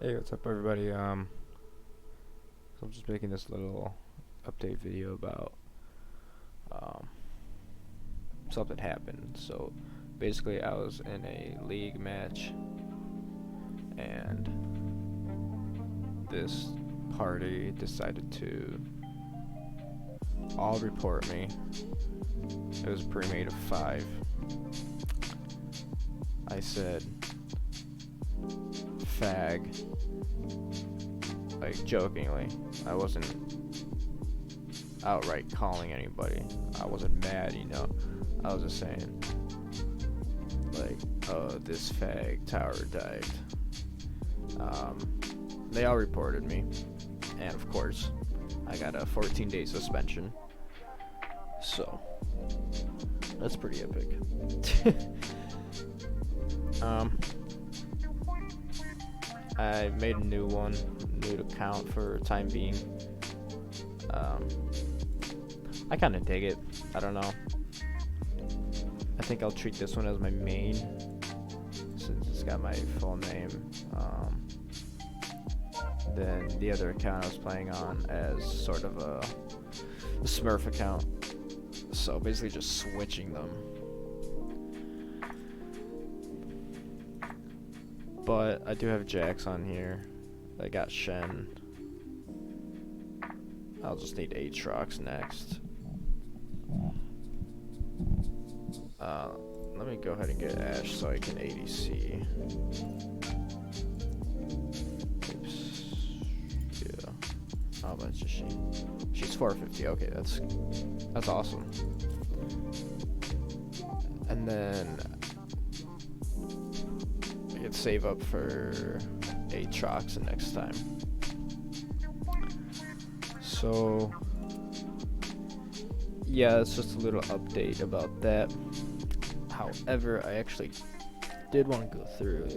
Hey, what's up, everybody? So I'm just making this little update video about um, something happened. So basically, I was in a league match, and this party decided to all report me. It was a pre-made of 5. I said fag, like jokingly. I wasn't outright calling anybody. I wasn't mad, you know. I was just saying, like, oh, this fag tower dived. They all reported me, and of course, I got a 14-day suspension. So that's pretty epic. I made a new account for time being. I kind of dig it. I don't know. I think I'll treat this one as my main, since it's got my full name. Then the other account I was playing on as sort of a Smurf account. So basically just switching them. But I do have Jax on here. I got Shen. I'll just need Aatrox next. Let me go ahead and get Ashe so I can ADC. Oops. Yeah. Oh, but it's just she. She's 450. Okay, that's awesome. And then I can save up for Aatrox next time. So yeah, it's just a little update about that. However, I actually did want to go through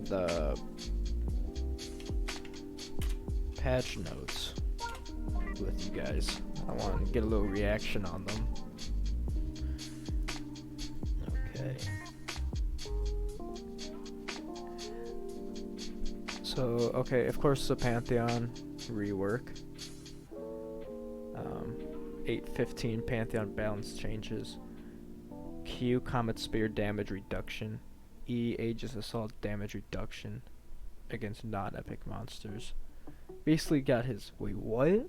the patch notes with you guys. I want to get a little reaction on them. Okay. So, okay, of course the Pantheon rework. 815 Pantheon balance changes. Q Comet Spear damage reduction. E Aegis Assault damage reduction against non-epic monsters. Basically got his... Wait, what?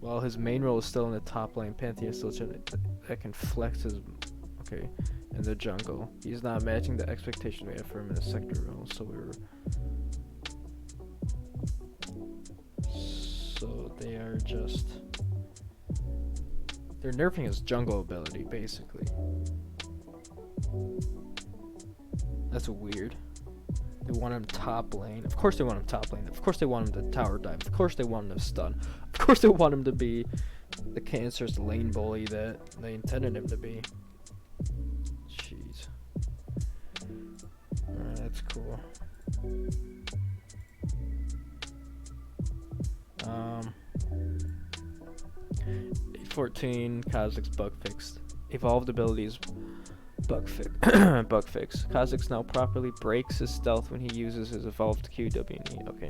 Well, his main role is still in the top lane. Pantheon still that can flex his... Okay, in the jungle. He's not matching the expectation we had for him in the sector role, so they are just... They're nerfing his jungle ability, basically. That's weird. They want him top lane. Of course they want him top lane. Of course they want him to tower dive. Of course they want him to stun. Of course they want him to be the cancerous lane bully that they intended him to be. Jeez. Alright, that's cool. 14 Kha'Zix bug fixed. Evolved abilities bug fix. Bug fix. Kha'Zix now properly breaks his stealth when he uses his evolved QWE. Okay.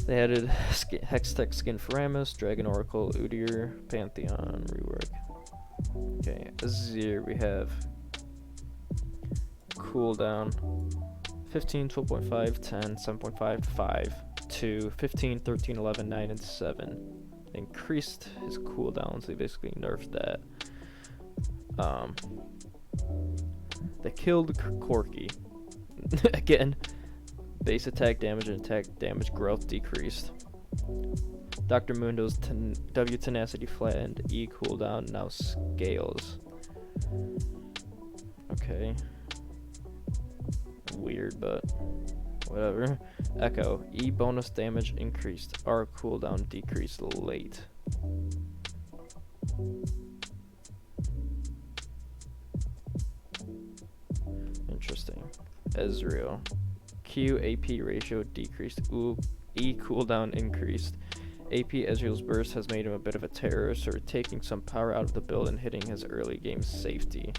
They added Hextech skin for Rammus, Dragon Oracle, Udyr, Pantheon rework. Okay, Azir we have cooldown 15, 12.5, 10, 7.5, 5, 2, 15, 13, 11, 9, and 7. They increased his cooldowns. They basically nerfed that. They killed Corki. Again, base attack damage and attack damage growth decreased. Dr. Mundo's W tenacity flattened. E cooldown now scales. Okay. Weird, but whatever. Echo. E bonus damage increased. R cooldown decreased late. Interesting. Ezreal. Q AP ratio decreased. E cooldown increased. AP Ezreal's burst has made him a bit of a terror, so we're taking some power out of the build and hitting his early game safety.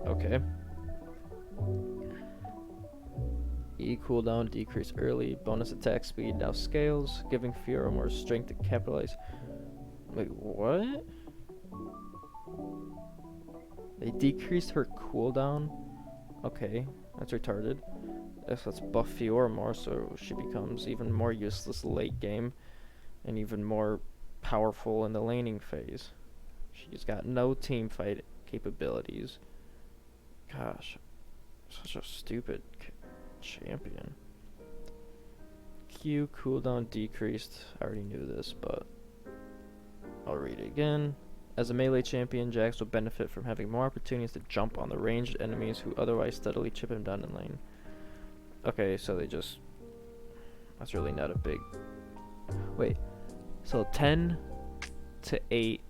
Okay. E cooldown decrease early, bonus attack speed now scales, giving Fiora more strength to capitalize. Wait, what? They decreased her cooldown? Okay, that's retarded. Let's buff Fiora more so she becomes even more useless late game and even more powerful in the laning phase. She's got no team fight capabilities. Gosh, such a stupid champion. Q cooldown decreased. I already knew this, but I'll read it again. As a melee champion, Jax will benefit from having more opportunities to jump on the ranged enemies who otherwise steadily chip him down in lane. Okay, so they just... That's really not a big... Wait, so 10 to 8.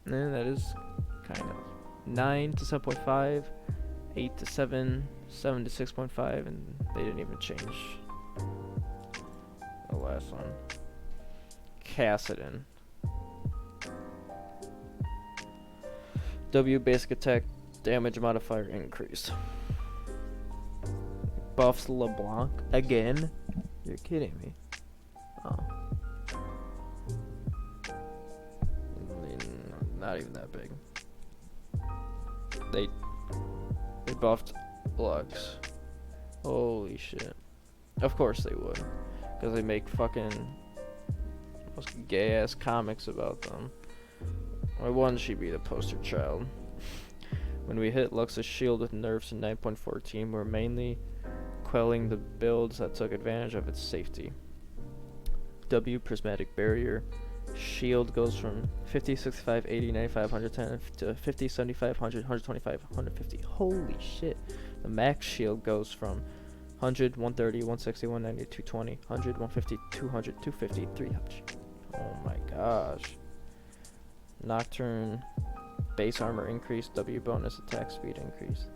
That is kind of... 9 to 7.5, 8 to 7, 7 to 6.5, and they didn't even change the last one. Kassadin. W basic attack damage modifier increased. Buffs LeBlanc again? You're kidding me. Oh. Not even that big. They buffed Lux. Holy shit. Of course they would. Because they make fucking gay ass comics about them. Why wouldn't she be the poster child? When we hit Lux's shield with nerfs in 9.14, we're mainly quelling the builds that took advantage of its safety. W prismatic barrier. Shield goes from 50, 65, 80, 95, 110 to 50, 75, 100, 125, 150. Holy shit. The max shield goes from 100, 130, 160, 190, 220, 100, 150, 200, 250, 300. Oh my gosh. Nocturne base armor increase, W bonus attack speed increase.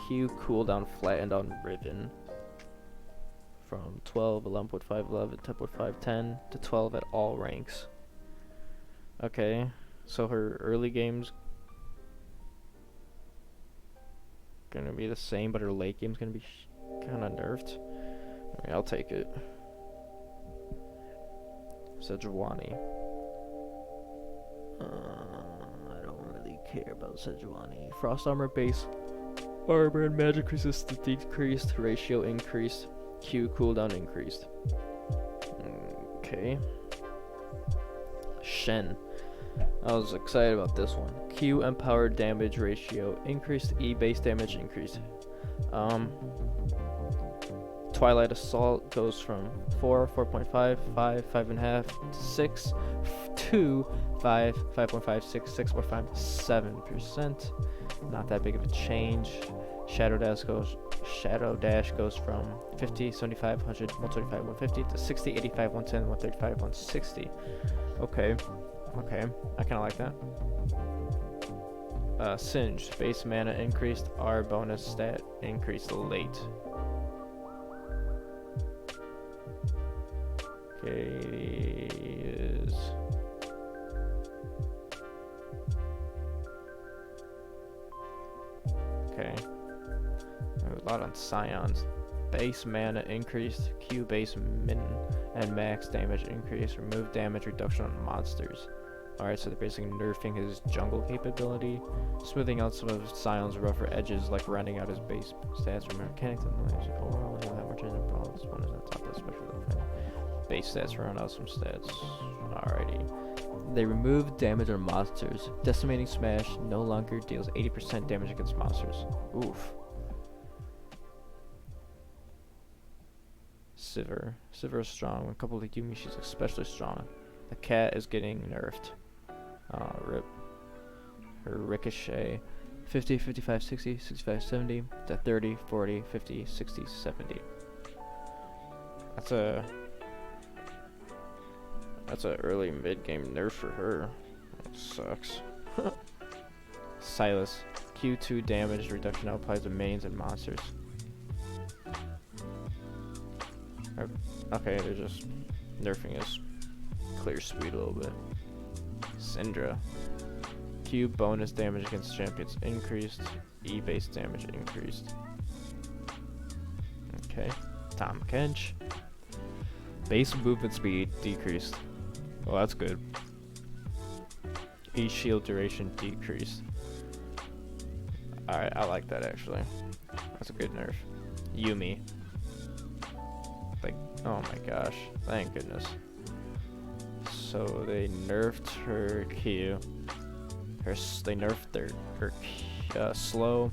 Q cooldown flattened on Riven from 12, 11.5, 11, 10.5, 10 to 12 at all ranks. Okay, so her early game's gonna be the same, but her late game's gonna be kinda nerfed. I mean, I'll take it. Sejuani. I don't really care about Sejuani. Frost armor base armor and magic resistance decreased, ratio increased, Q cooldown increased. Okay. Shen. I was excited about this one. Q empowered damage ratio increased, E base damage increased. Twilight Assault goes from 4, 4.5, 5, 5.5, 6, 2, 5, 5.5, 6, 6.5, 7%. Not that big of a change. Shadow Dash goes from 50, 75, 100, 125, 150 to 60, 85, 110, 135, 160. Okay. Okay. I kinda like that. Singe. Base mana increased. R bonus stat increased late. Okay, is okay. A lot on Scions. Base mana increased. Q base min and max damage increase. Remove damage reduction on monsters. Alright, so they're basically nerfing his jungle capability, smoothing out some of Scion's rougher edges, like rounding out his base stats. Remember mechanics and noise. Overall, he'll have more chance of problems. One is on top of the special effect. Base stats round out some stats. Alrighty. They remove damage on monsters. Decimating Smash no longer deals 80% damage against monsters. Oof. Sivir. Sivir is strong. When coupled with Yumi, she's especially strong. The cat is getting nerfed. Rip. Her Ricochet. 50, 55, 60, 65, 70 to 30, 40, 50, 60, 70. That's a early mid game nerf for her. That sucks. Silas. Q2 damage reduction now applies to minions and monsters. Okay, they're just nerfing his clear speed a little bit. Syndra. Q bonus damage against champions increased. E base damage increased. Okay. Tom Kench. Base movement speed decreased. Well, that's good. E shield duration decreased. Alright, I like that actually. That's a good nerf. Yumi. Like, oh my gosh. Thank goodness. So they nerfed her Q. They nerfed her slow.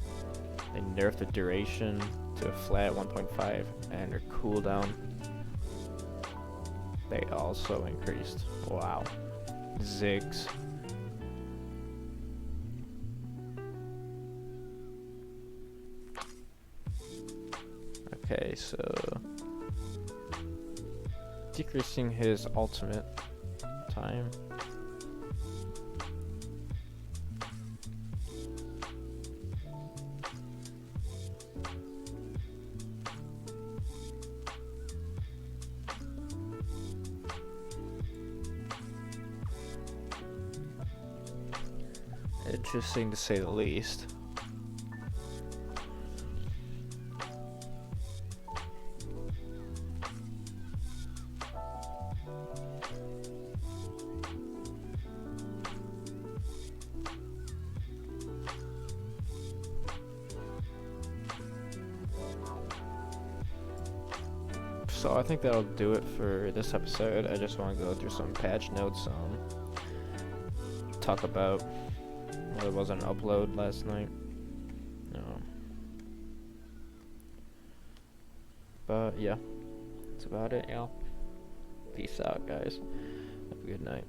They nerfed the duration to a flat 1.5, and her cooldown they also increased. Wow. Ziggs. Okay, so decreasing his ultimate time. Interesting to say the least. So I think that'll do it for this episode. I just want to go through some patch notes, talk about why there wasn't an upload last night. But yeah, that's about it, y'all. Peace out, guys. Have a good night.